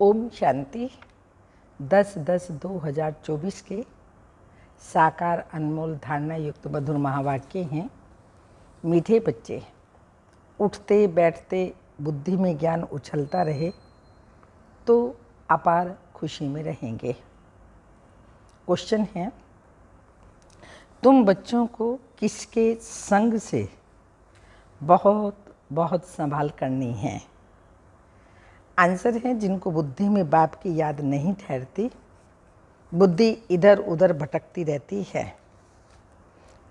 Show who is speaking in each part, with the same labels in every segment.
Speaker 1: ओम शांति। 10/10/2024 के साकार अनमोल धारणा युक्त मधुर महावाक्य हैं। मीठे बच्चे, उठते बैठते बुद्धि में ज्ञान उछलता रहे तो अपार खुशी में रहेंगे। क्वेश्चन है, तुम बच्चों को किसके संग से बहुत बहुत संभाल करनी है? आंसर है, जिनको बुद्धि में बाप की याद नहीं ठहरती, बुद्धि इधर उधर भटकती रहती है,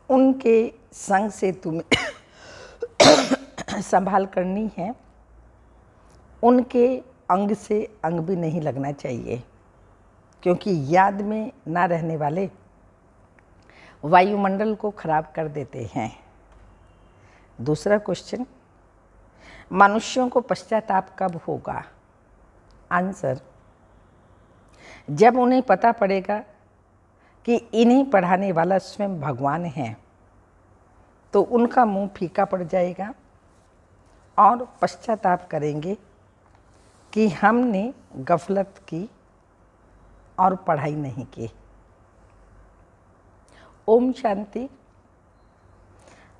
Speaker 1: उनके संग से तुम्हें संभाल करनी है। उनके अंग से अंग भी नहीं लगना चाहिए, क्योंकि याद में ना रहने वाले वायुमंडल को खराब कर देते हैं। दूसरा क्वेश्चन, मनुष्यों को पश्चाताप कब होगा? आंसर, जब उन्हें पता पड़ेगा कि इन्हें पढ़ाने वाला स्वयं भगवान है, तो उनका मुंह फीका पड़ जाएगा और पश्चाताप करेंगे कि हमने गफलत की और पढ़ाई नहीं की। ओम शांति।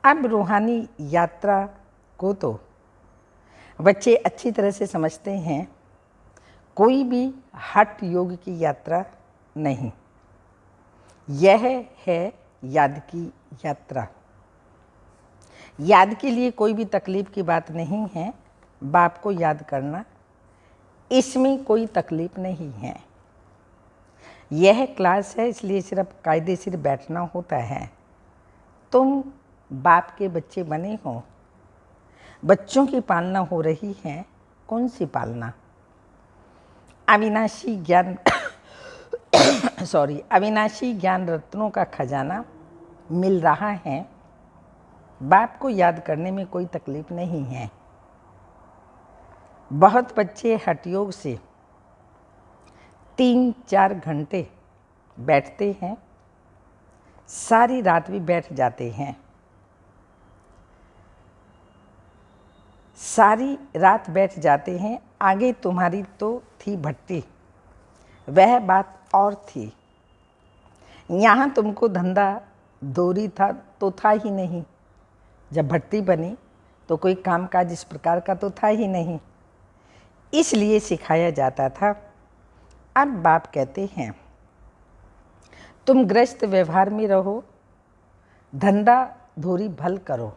Speaker 1: अब रूहानी यात्रा को तो बच्चे अच्छी तरह से समझते हैं। कोई भी हठ योग की यात्रा नहीं, यह है याद की यात्रा। याद के लिए कोई भी तकलीफ की बात नहीं है। बाप को याद करना, इसमें कोई तकलीफ नहीं है। यह क्लास है, इसलिए सिर्फ कायदेशीर बैठना होता है। तुम बाप के बच्चे बने हो, बच्चों की पालना हो रही है। कौन सी पालना? अविनाशी ज्ञान अविनाशी ज्ञान रत्नों का खजाना मिल रहा है। बाप को याद करने में कोई तकलीफ नहीं है। बहुत बच्चे हठयोग से 3-4 घंटे बैठते हैं, सारी रात भी बैठ जाते हैं। सारी रात बैठ जाते हैं। आगे तुम्हारी तो थी भट्टी, वह बात और थी। यहाँ तुमको धंधा दोरी था तो था ही नहीं। जब भट्टी बनी तो कोई कामकाज इस प्रकार का तो था ही नहीं, इसलिए सिखाया जाता था। अब बाप कहते हैं, तुम गृहस्थ व्यवहार में रहो, धंधा धोरी भल करो।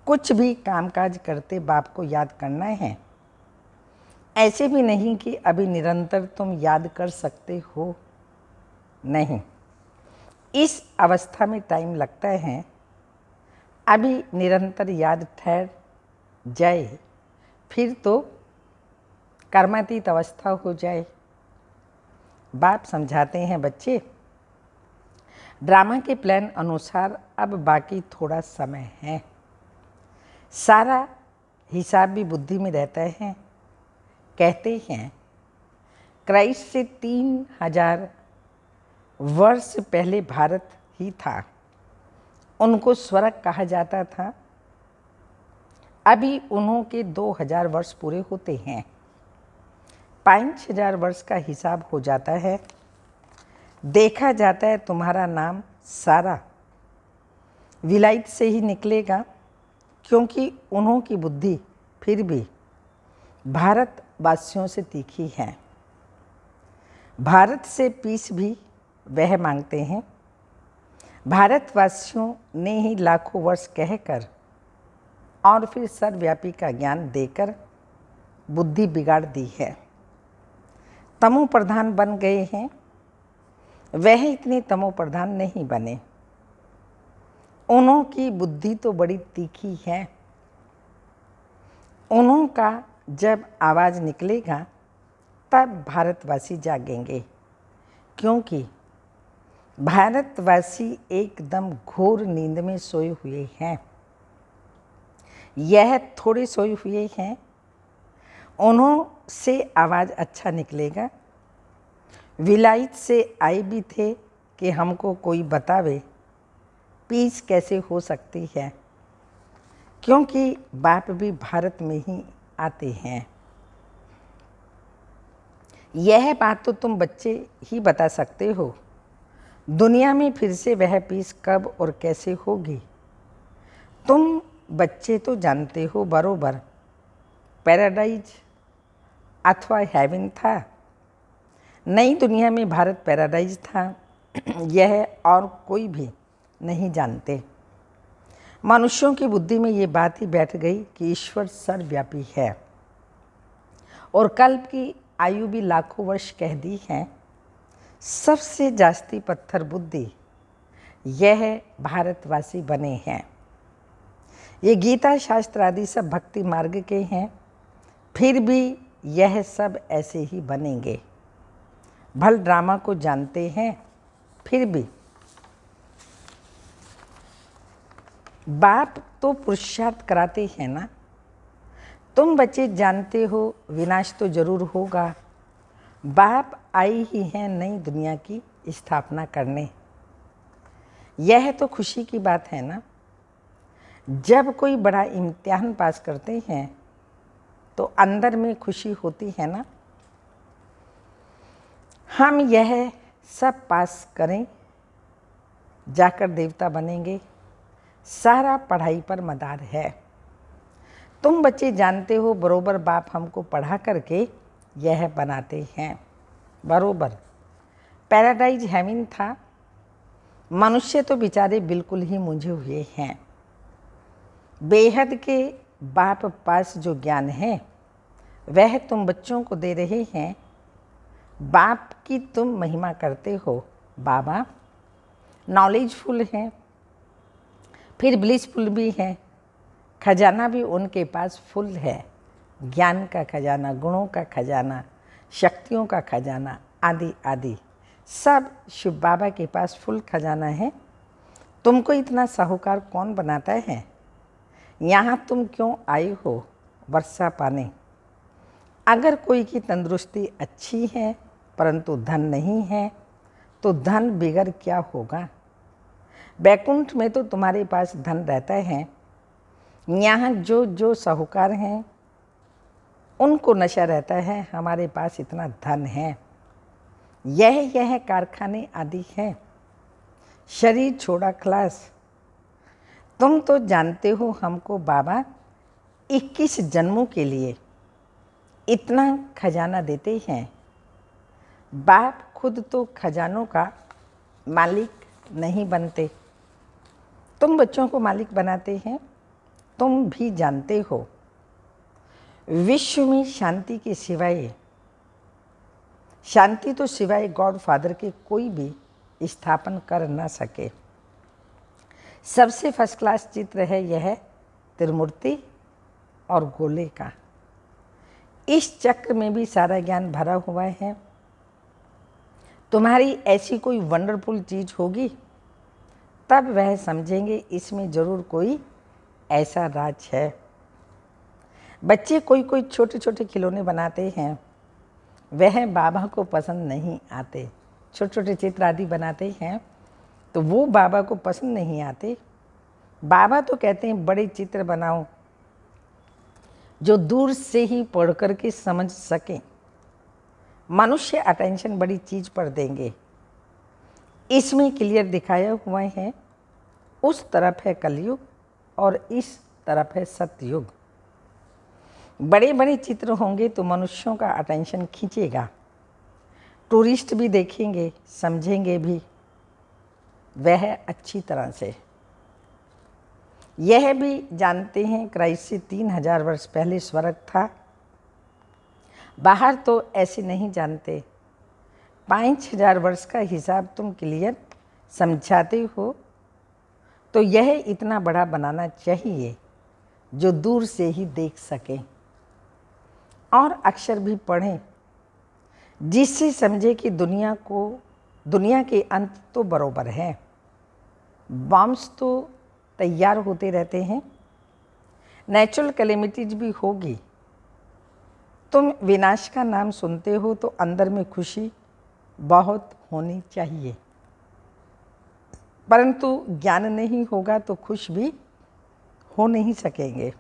Speaker 1: कुछ भी कामकाज करते बाप को याद करना है। ऐसे भी नहीं कि अभी निरंतर तुम याद कर सकते हो, नहीं। इस अवस्था में टाइम लगता है। अभी निरंतर याद ठहर जाए, फिर तो कर्मातीत अवस्था हो जाए। बाप समझाते हैं, बच्चे, ड्रामा के प्लान अनुसार अब बाकी थोड़ा समय है। सारा हिसाब भी बुद्धि में रहता है। कहते हैं, क्राइस्ट से 3000 वर्ष पहले भारत ही था। उनको स्वर्ग कहा जाता था। अभी उन्हों के 2000 वर्ष पूरे होते हैं। 5000 वर्ष का हिसाब हो जाता है। देखा जाता है तुम्हारा नाम सारा विलायत से ही निकलेगा, क्योंकि उन्हों की बुद्धि फिर भी भारतवासियों से तीखी है। भारत से पीस भी वह मांगते हैं। भारतवासियों ने ही लाखों वर्ष कहकर और फिर सर्वव्यापी का ज्ञान देकर बुद्धि बिगाड़ दी है। तमो प्रधान बन गए हैं। वह इतने तमो प्रधान नहीं बने। उन्हों की बुद्धि तो बड़ी तीखी है। उन्हों का जब आवाज़ निकलेगा तब भारतवासी जागेंगे, क्योंकि भारतवासी एकदम घोर नींद में सोए हुए हैं। यह थोड़े सोए हुए हैं। उन्हों से आवाज़ अच्छा निकलेगा। विलायत से आए भी थे कि हमको कोई बतावे पीस कैसे हो सकती है, क्योंकि बाप भी भारत में ही आते हैं। यह बात तो तुम बच्चे ही बता सकते हो। दुनिया में फिर से वह पीस कब और कैसे होगी? तुम बच्चे तो जानते हो बरोबर, पैराडाइज अथवा हेवन था। नई दुनिया में भारत पैराडाइज था, यह और कोई भी नहीं जानते। मनुष्यों की बुद्धि में ये बात ही बैठ गई कि ईश्वर सर्वव्यापी है और कल्प की आयु भी लाखों वर्ष कह दी है। सबसे जास्ती पत्थर बुद्धि यह भारतवासी बने हैं। ये गीता शास्त्र आदि सब भक्ति मार्ग के हैं, फिर भी यह सब ऐसे ही बनेंगे। भल ड्रामा को जानते हैं, फिर भी बाप तो पुरुषार्थ कराते हैं ना। तुम बच्चे जानते हो विनाश तो जरूर होगा। बाप आई ही हैं नई दुनिया की स्थापना करने। यह तो खुशी की बात है ना। जब कोई बड़ा इम्तिहान पास करते हैं तो अंदर में खुशी होती है ना। हम यह सब पास करें, जाकर देवता बनेंगे। सारा पढ़ाई पर मदार है। तुम बच्चे जानते हो बरोबर बाप हमको पढ़ा करके यह बनाते हैं। बरोबर पैराडाइज हेवन था। मनुष्य तो बेचारे बिल्कुल ही मूंझे हुए हैं। बेहद के बाप पास जो ज्ञान है वह तुम बच्चों को दे रहे हैं। बाप की तुम महिमा करते हो। बाबा नॉलेजफुल हैं, फिर ब्लिसफुल भी हैं। खजाना भी उनके पास फुल है। ज्ञान का खजाना, गुणों का खजाना, शक्तियों का खजाना आदि आदि सब शिव बाबा के पास फुल खजाना है। तुमको इतना साहूकार कौन बनाता है? यहाँ तुम क्यों आए हो? वर्षा पाने। अगर कोई की तंदुरुस्ती अच्छी है परंतु धन नहीं है तो धन बिगड़ क्या होगा? बैकुंठ में तो तुम्हारे पास धन रहता है। यहाँ जो जो साहूकार हैं उनको नशा रहता है, हमारे पास इतना धन है। यह कारखाने आदि हैं। शरीर छोड़ा खलास। तुम तो जानते हो हमको बाबा 21 जन्मों के लिए इतना खजाना देते हैं। बाप खुद तो खजानों का मालिक नहीं बनते, तुम बच्चों को मालिक बनाते हैं। तुम भी जानते हो विश्व में शांति के सिवाय, शांति तो सिवाय गॉड फादर के कोई भी स्थापन कर न सके। सबसे फर्स्ट क्लास चित्र है यह त्रिमूर्ति और गोले का। इस चक्र में भी सारा ज्ञान भरा हुआ है। तुम्हारी ऐसी कोई वंडरफुल चीज होगी तब वह समझेंगे इसमें जरूर कोई ऐसा राज है। बच्चे कोई कोई छोटे छोटे खिलौने बनाते हैं, वह बाबा को पसंद नहीं आते। छोटे छोटे चित्र आदि बनाते हैं तो वो बाबा को पसंद नहीं आते। बाबा तो कहते हैं बड़े चित्र बनाओ जो दूर से ही पढ़ कर के समझ सकें। मनुष्य अटेंशन बड़ी चीज पर देंगे। इसमें क्लियर दिखाया हुआ है, उस तरफ है कलयुग और इस तरफ है सतयुग। बड़े बड़े चित्र होंगे तो मनुष्यों का अटेंशन खींचेगा। टूरिस्ट भी देखेंगे, समझेंगे भी वह अच्छी तरह से। यह भी जानते हैं क्राइस्ट से 3000 वर्ष पहले स्वर्ग था। बाहर तो ऐसे नहीं जानते। 5000 वर्ष का हिसाब तुम क्लियर समझाते हो तो यह इतना बड़ा बनाना चाहिए जो दूर से ही देख सके और अक्षर भी पढ़ें, जिससे समझे कि दुनिया के अंत तो बरोबर है। बॉम्ब्स तो तैयार होते रहते हैं, नेचुरल कैलेमिटीज भी होगी। तुम विनाश का नाम सुनते हो तो अंदर में खुशी बहुत होनी चाहिए, परंतु ज्ञान नहीं होगा तो खुश भी हो नहीं सकेंगे।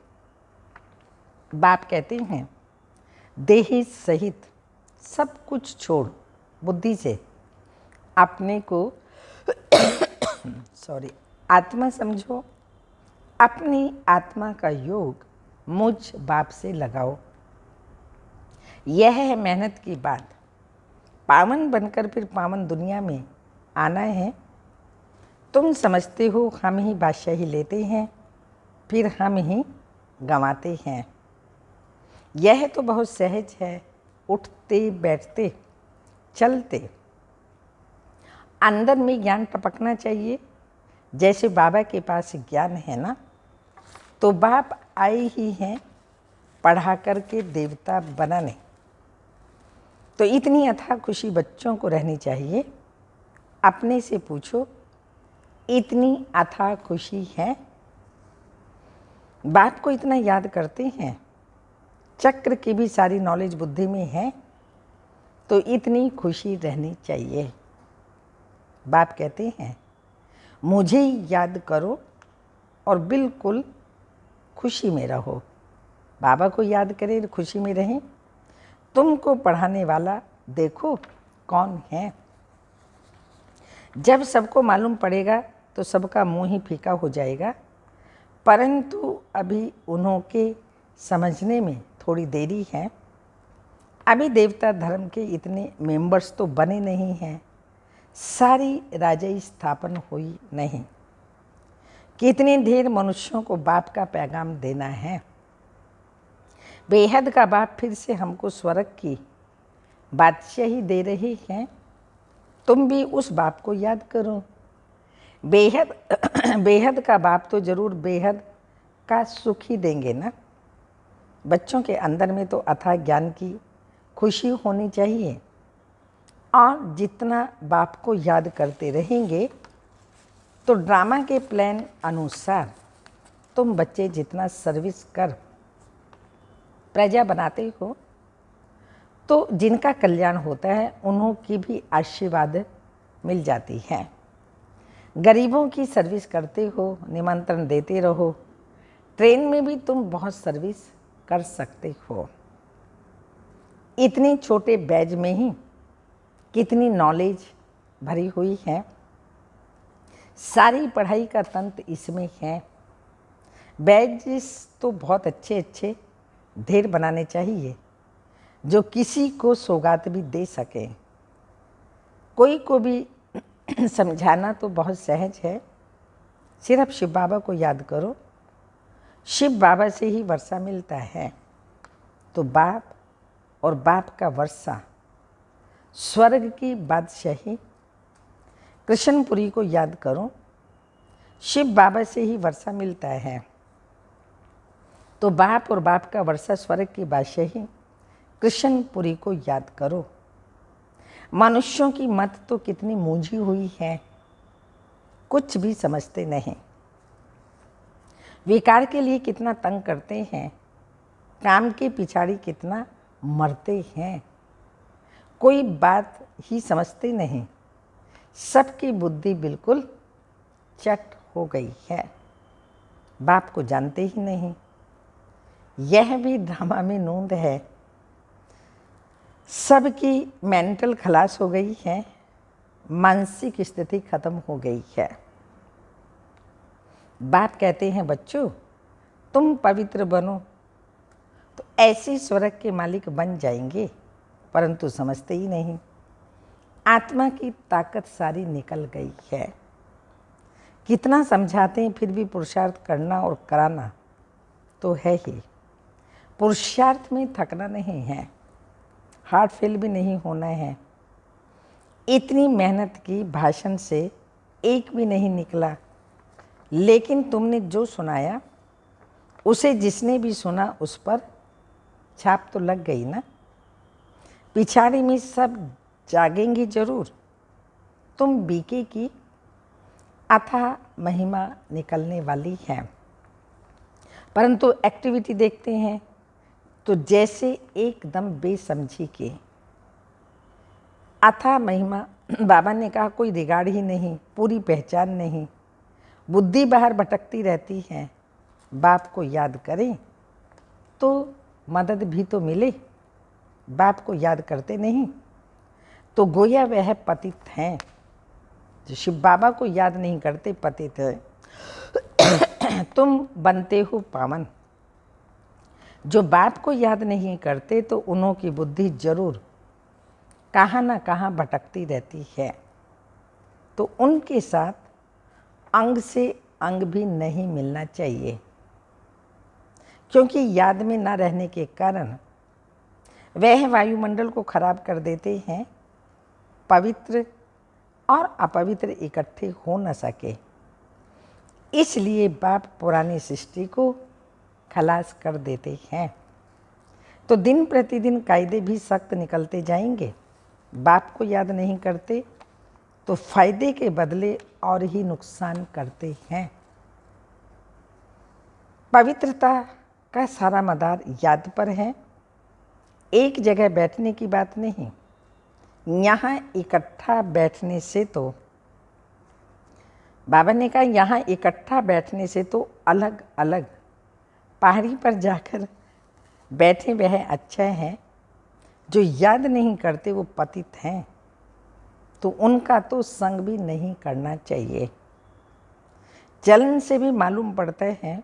Speaker 1: बाप कहते हैं देह सहित सब कुछ छोड़ बुद्धि से अपने को आत्मा समझो। अपनी आत्मा का योग मुझ बाप से लगाओ। यह है मेहनत की बात। पावन बनकर फिर पावन दुनिया में आना है। तुम समझते हो हम ही बादशाही लेते हैं, फिर हम ही गंवाते हैं। यह तो बहुत सहज है। उठते बैठते चलते अंदर में ज्ञान टपकना चाहिए। जैसे बाबा के पास ज्ञान है ना, तो बाप आए ही हैं पढ़ा करके देवता बनाने। तो इतनी अथाह खुशी बच्चों को रहनी चाहिए। अपने से पूछो, इतनी अथाह खुशी है? बाप को इतना याद करते हैं, चक्र की भी सारी नॉलेज बुद्धि में है, तो इतनी खुशी रहनी चाहिए। बाप कहते हैं मुझे याद करो और बिल्कुल खुशी में रहो। बाबा को याद करें, खुशी में रहें। तुमको पढ़ाने वाला देखो कौन है। जब सबको मालूम पड़ेगा तो सबका मुंह ही फीका हो जाएगा, परंतु अभी उन्हों के समझने में थोड़ी देरी है। अभी देवता धर्म के इतने मेंबर्स तो बने नहीं हैं, सारी राजाई स्थापन हुई नहीं। कितने ढेर मनुष्यों को बाप का पैगाम देना है। बेहद का बाप फिर से हमको स्वर्ग की बादशाही दे रहे हैं। तुम भी उस बाप को याद करो। बेहद का बाप तो जरूर बेहद का सुख ही देंगे ना। बच्चों के अंदर में तो अथाह ज्ञान की खुशी होनी चाहिए, और जितना बाप को याद करते रहेंगे तो ड्रामा के प्लान अनुसार तुम बच्चे जितना सर्विस कर प्रजा बनाते हो, तो जिनका कल्याण होता है उन्हों की भी आशीर्वाद मिल जाती है। गरीबों की सर्विस करते हो, निमंत्रण देते रहो। ट्रेन में भी तुम बहुत सर्विस कर सकते हो। इतने छोटे बैज में ही कितनी नॉलेज भरी हुई है। सारी पढ़ाई का तंत्र इसमें है। बैजेस तो बहुत अच्छे अच्छे ढेर बनाने चाहिए, जो किसी को सौगात भी दे सके। कोई को भी समझाना तो बहुत सहज है। सिर्फ शिव बाबा को याद करो। शिव बाबा से ही वर्षा मिलता है, तो बाप और बाप का वर्षा, स्वर्ग की बादशाही, कृष्णपुरी को याद करो। शिव बाबा से ही वर्षा मिलता है, तो बाप और बाप का वर्षा, स्वर्ग की बादशाही, कृष्णपुरी को याद करो। मनुष्यों की मत तो कितनी मूंझी हुई है, कुछ भी समझते नहीं। विकार के लिए कितना तंग करते हैं, काम के पिछाड़ी कितना मरते हैं। कोई बात ही समझते नहीं। सबकी बुद्धि बिल्कुल चट हो गई है। बाप को जानते ही नहीं। यह भी ड्रामा में नूंद है। सबकी मेंटल खलास हो गई है, मानसिक स्थिति खत्म हो गई है। बाप कहते हैं बच्चों तुम पवित्र बनो, तो ऐसे स्वर्ग के मालिक बन जाएंगे, परंतु समझते ही नहीं। आत्मा की ताकत सारी निकल गई है। कितना समझाते हैं, फिर भी पुरुषार्थ करना और कराना तो है ही। पुरुषार्थ में थकना नहीं है, हार्ट फेल भी नहीं होना है। इतनी मेहनत की, भाषण से एक भी नहीं निकला, लेकिन तुमने जो सुनाया उसे जिसने भी सुना उस पर छाप तो लग गई ना। पिछाड़ी में सब जागेंगे जरूर। तुम बीके की अथाह महिमा निकलने वाली है। परंतु एक्टिविटी देखते हैं तो जैसे एकदम बेसमझी के। अथाह महिमा, बाबा ने कहा कोई रिगार्ड ही नहीं, पूरी पहचान नहीं, बुद्धि बाहर भटकती रहती है। बाप को याद करें तो मदद भी तो मिले। बाप को याद करते नहीं तो गोया वह पतित हैं। जो शिव बाबा को याद नहीं करते पतित है। तुम बनते हो पावन। जो बाप को याद नहीं करते तो उन्हों की बुद्धि जरूर कहाँ ना कहाँ भटकती रहती है। तो उनके साथ अंग से अंग भी नहीं मिलना चाहिए, क्योंकि याद में न रहने के कारण वह वायुमंडल को खराब कर देते हैं। पवित्र और अपवित्र इकट्ठे हो न सके, इसलिए बाप पुरानी सृष्टि को खलास कर देते हैं। तो दिन प्रतिदिन कायदे भी सख्त निकलते जाएंगे। बाप को याद नहीं करते तो फायदे के बदले और ही नुकसान करते हैं। पवित्रता का सारा मदार याद पर है, एक जगह बैठने की बात नहीं। यहाँ इकट्ठा बैठने से तो बाबा ने कहा, यहाँ इकट्ठा बैठने से तो अलग अलग पहाड़ी पर जाकर बैठे वह अच्छा है। जो याद नहीं करते वो पतित हैं, तो उनका तो संग भी नहीं करना चाहिए। चलन से भी मालूम पड़ता है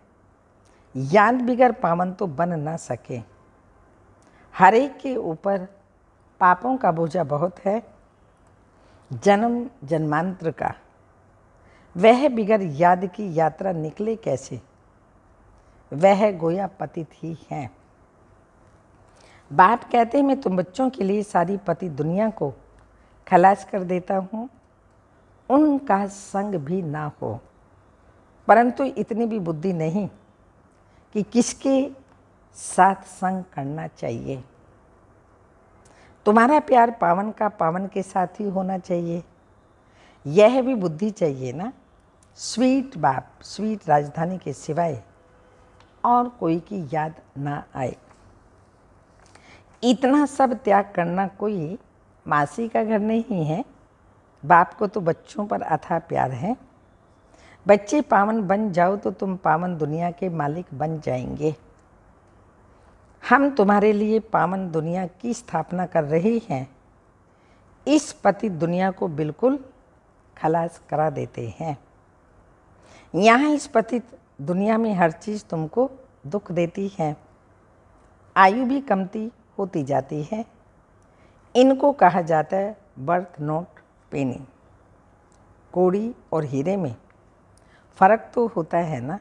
Speaker 1: याद बिगर पावन तो बन ना सके। हर एक के ऊपर पापों का बोझा बहुत है, जन्म जन्मांतर का। वह बिगर याद की यात्रा निकले कैसे, वह गोया पतित ही हैं। बाप कहते हैं मैं तुम बच्चों के लिए सारी पति दुनिया को खलास कर देता हूँ, उनका संग भी ना हो। परंतु इतनी भी बुद्धि नहीं कि किसके साथ संग करना चाहिए। तुम्हारा प्यार पावन का पावन के साथ ही होना चाहिए, यह भी बुद्धि चाहिए ना। स्वीट बाप, स्वीट राजधानी के सिवाय और कोई की याद ना आए। इतना सब त्याग करना कोई मासी का घर नहीं है। बाप को तो बच्चों पर अथाह प्यार है। बच्चे पावन बन जाओ तो तुम पावन दुनिया के मालिक बन जाएंगे। हम तुम्हारे लिए पावन दुनिया की स्थापना कर रहे हैं। इस पतित दुनिया को बिल्कुल खलास करा देते हैं। यहाँ इस पतित दुनिया में हर चीज़ तुमको दुख देती है। आयु भी कमती होती जाती है। इनको कहा जाता है बर्थ नोट पेनी। कौड़ी और हीरे में फ़र्क तो होता है ना।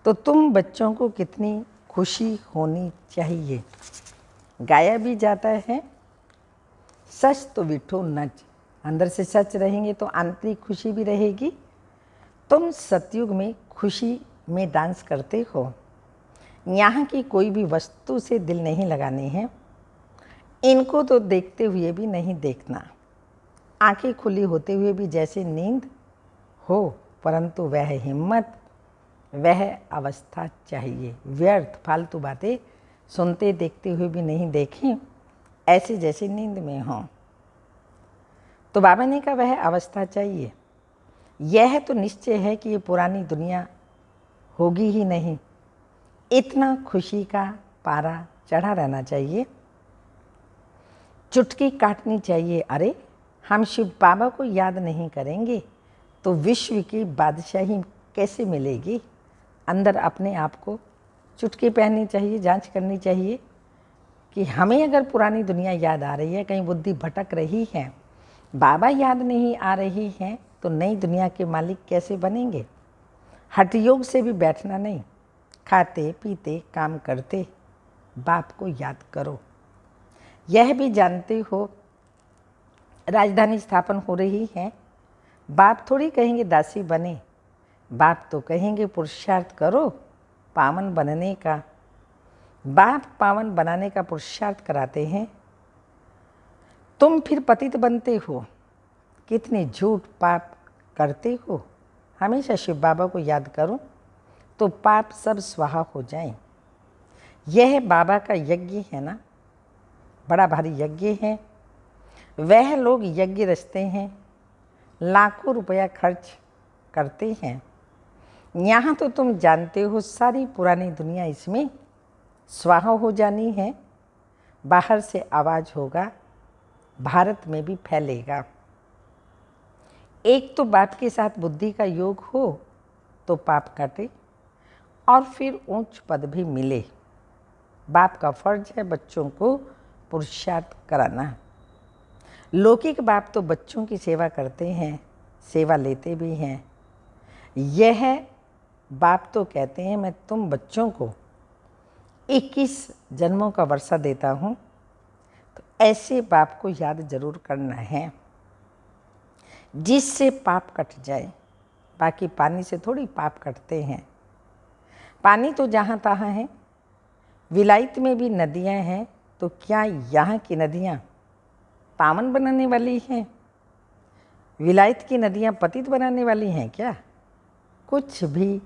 Speaker 1: तो तुम बच्चों को कितनी खुशी होनी चाहिए। गाया भी जाता है सच तो विठो नच। अंदर से सच रहेंगे तो आंतरिक खुशी भी रहेगी। तुम सतयुग में खुशी में डांस करते हो। यहाँ की कोई भी वस्तु से दिल नहीं लगानी है। इनको तो देखते हुए भी नहीं देखना। आंखें खुली होते हुए भी जैसे नींद हो, परंतु वह हिम्मत, वह अवस्था चाहिए। व्यर्थ फालतू बातें सुनते देखते हुए भी नहीं देखें, ऐसे जैसे नींद में हों। तो बाबा ने कहा वह अवस्था चाहिए। यह तो निश्चय है कि ये पुरानी दुनिया होगी ही नहीं। इतना खुशी का पारा चढ़ा रहना चाहिए। चुटकी काटनी चाहिए। अरे हम शिव बाबा को याद नहीं करेंगे तो विश्व की बादशाही कैसे मिलेगी। अंदर अपने आप को चुटकी पहननी चाहिए, जांच करनी चाहिए कि हमें अगर पुरानी दुनिया याद आ रही है, कहीं बुद्धि भटक रही है, बाबा याद नहीं आ रही हैं, तो नई दुनिया के मालिक कैसे बनेंगे। हठ योग से भी बैठना नहीं, खाते पीते काम करते बाप को याद करो। यह भी जानते हो राजधानी स्थापन हो रही है। बाप थोड़ी कहेंगे दासी बने, बाप तो कहेंगे पुरुषार्थ करो पावन बनने का। बाप पावन बनाने का पुरुषार्थ कराते हैं, तुम फिर पतित बनते हो। कितने झूठ पाप करते हो। हमेशा शिव बाबा को याद करो तो पाप सब स्वाहा हो जाएं। यह बाबा का यज्ञ है ना, बड़ा भारी यज्ञ है। वह लोग यज्ञ रचते हैं, लाखों रुपया खर्च करते हैं। यहाँ तो तुम जानते हो सारी पुरानी दुनिया इसमें स्वाहा हो जानी है। बाहर से आवाज़ होगा, भारत में भी फैलेगा। एक तो बाप के साथ बुद्धि का योग हो तो पाप काटे और फिर ऊंच पद भी मिले। बाप का फर्ज है बच्चों को पुरुषार्थ कराना। लौकिक बाप तो बच्चों की सेवा करते हैं, सेवा लेते भी हैं। यह बाप तो कहते हैं मैं तुम बच्चों को 21 जन्मों का वर्षा देता हूँ। तो ऐसे बाप को याद जरूर करना है जिससे पाप कट जाए। बाकी पानी से थोड़ी पाप कटते हैं। पानी तो जहाँ तहाँ है। विलायत में भी नदियाँ हैं, तो क्या यहाँ की नदियाँ पावन बनाने वाली हैं? विलायत की नदियाँ पतित बनाने वाली हैं क्या? कुछ भी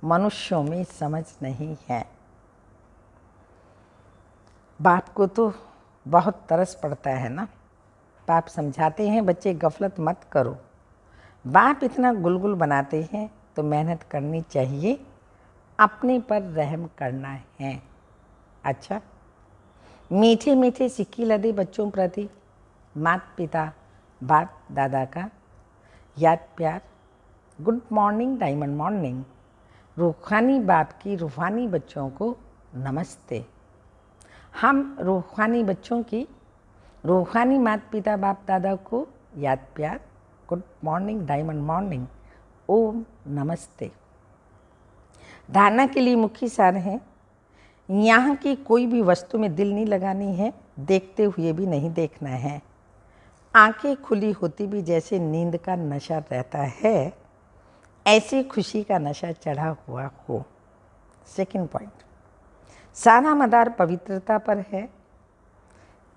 Speaker 1: मनुष्यों में समझ नहीं है। बाप को तो बहुत तरस पड़ता है ना। बाप समझाते हैं बच्चे गफलत मत करो। बाप इतना गुलगुल बनाते हैं तो मेहनत करनी चाहिए, अपने पर रहम करना है। अच्छा, मीठे मीठे सिक्के लदे बच्चों प्रति माता पिता बाप दादा का याद प्यार। Good morning diamond morning. रूहानी बाप की रूहानी बच्चों को नमस्ते। हम रूहानी बच्चों की रूहानी माता पिता बाप दादा को याद प्यार। Good morning diamond morning. Om namaste. धारणा के लिए मुख्य सार है, यहाँ की कोई भी वस्तु में दिल नहीं लगानी है, देखते हुए भी नहीं देखना है। आंखें खुली होती भी जैसे नींद का नशा रहता है, ऐसी खुशी का नशा चढ़ा हुआ हो। सेकंड पॉइंट, सारा मदार पवित्रता पर है,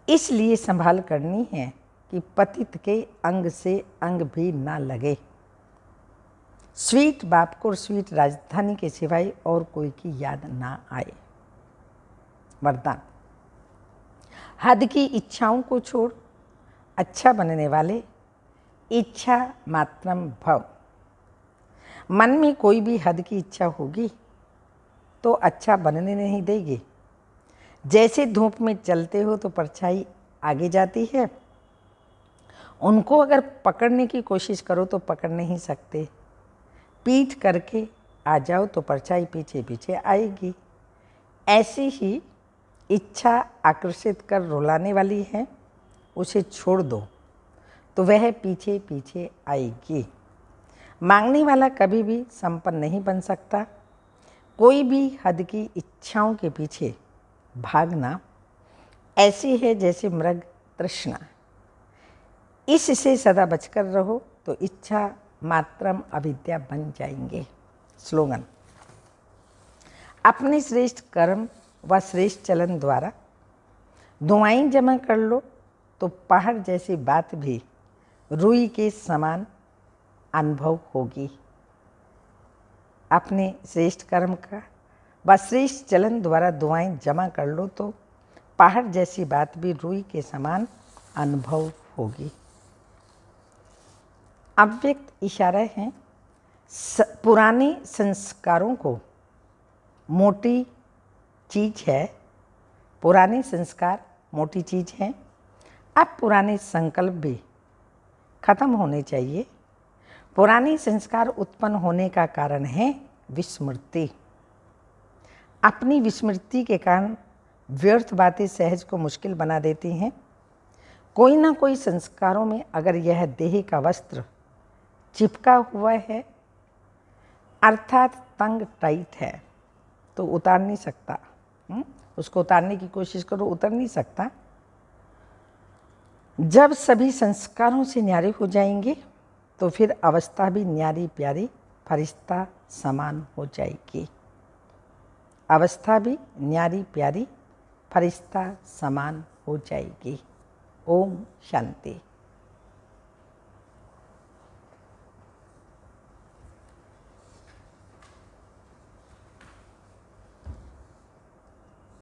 Speaker 1: इसलिए संभाल करनी है कि पतित के अंग से अंग भी ना लगे। स्वीट बाप को और स्वीट राजधानी के सिवाय और कोई की याद ना आए। वरदान, हद की इच्छाओं को छोड़ अच्छा बनने वाले इच्छा मात्रम भव। मन में कोई भी हद की इच्छा होगी तो अच्छा बनने नहीं देगी। जैसे धूप में चलते हो तो परछाई आगे जाती है, उनको अगर पकड़ने की कोशिश करो तो पकड़ नहीं सकते। पीठ करके आ जाओ तो परछाई पीछे पीछे आएगी। ऐसी ही इच्छा आकर्षित कर रुलाने वाली है, उसे छोड़ दो तो वह पीछे पीछे आएगी। मांगने वाला कभी भी संपन्न नहीं बन सकता। कोई भी हद की इच्छाओं के पीछे भागना ऐसी है जैसे मृग तृष्णा। इससे सदा बचकर रहो तो इच्छा मात्रम अविद्या बन जाएंगे। स्लोगन, अपने श्रेष्ठ कर्म व श्रेष्ठ चलन द्वारा दुआएं जमा कर लो तो पहाड़ जैसी बात भी रुई के समान अनुभव होगी। अपने श्रेष्ठ कर्म का व श्रेष्ठ चलन द्वारा दुआएं जमा कर लो तो पहाड़ जैसी बात भी रुई के समान अनुभव होगी। अव्यक्त इशारा है, पुराने संस्कारों को मोटी चीज है, पुराने संस्कार मोटी चीज हैं। अब पुराने संकल्प भी खत्म होने चाहिए। पुराने संस्कार उत्पन्न होने का कारण है विस्मृति। अपनी विस्मृति के कारण व्यर्थ बातें सहज को मुश्किल बना देती हैं। कोई ना कोई संस्कारों में अगर यह देह का वस्त्र चिपका हुआ है अर्थात तंग टाइट है तो उतार नहीं सकता। उसको उतारने की कोशिश करो, उतर नहीं सकता। जब सभी संस्कारों से न्यारे हो जाएंगे तो फिर अवस्था भी न्यारी प्यारी फरिश्ता समान हो जाएगी। अवस्था भी न्यारी प्यारी फरिश्ता समान हो जाएगी। ओम शांति।